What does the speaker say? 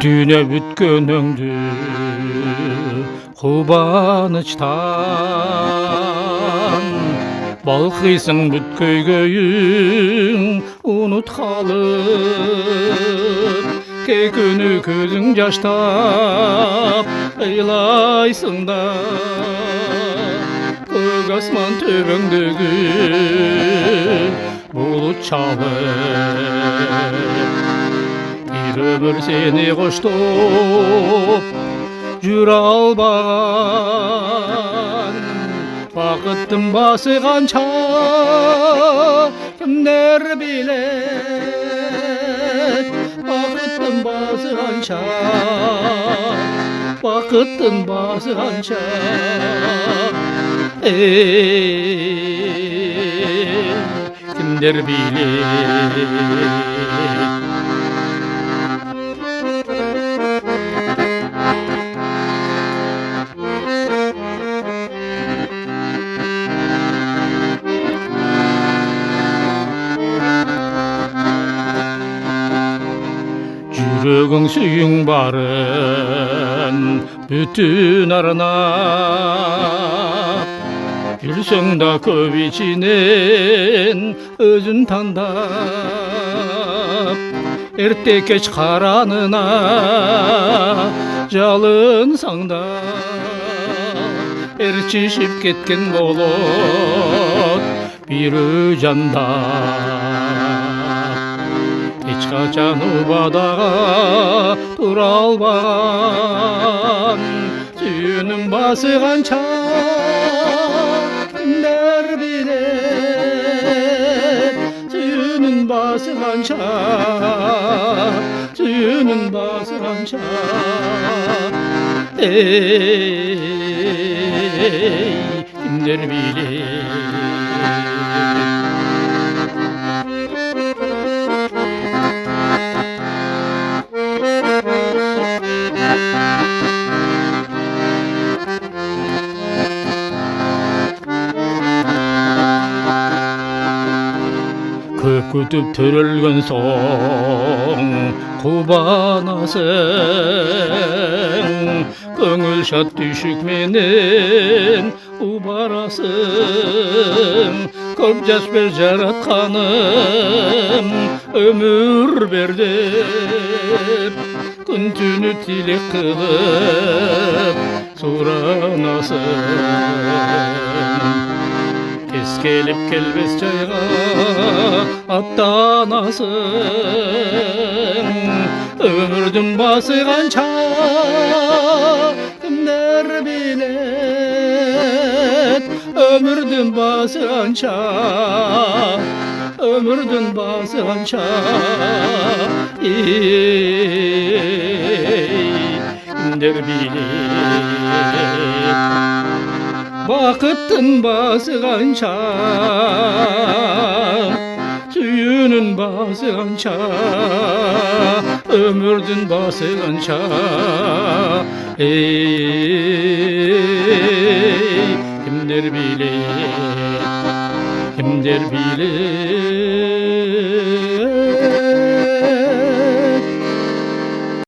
Dünya bütkönüңdü Кубанычтан балқисың бүт көйгөйүң унуткалып кей күнү көзүң жаштап ыйлайсың да көк асман төбөңдөгү булут чалып bir ömür seni koştup жүрө албаган бакыттын басы канча кимдер билет бакыттын басы канча бакыттын басы канча кимдер билет жүрөгүң сүйүң барын бүтүн арнап жүрсөң да көп ичинен өзүн тандап эрте кеч каранына жалынсаң да ээрчишип кеткен болот бир жанда Ешқачан убадага тура албаган сүйүүнүн басы канча кимдер билет сүйүүнүн басы канча сүйүүнүн басы канча кимдер билет көп күтүп төрөлгөн соң кубанасың көңүл шат түшүк менен убарасың көп жаш бер жаратканым өмүр бер деп күн түнү тилек кылып суранасың Тез келип келбес жайга аттанасың өмүрдүн басы канча кимдер билет өмүрдүн басы канча өмүрдүн басы канча кимдер билет бакыттын басы канча сүйүүнүн басы канча өмүрдүн басы канча кимдер билет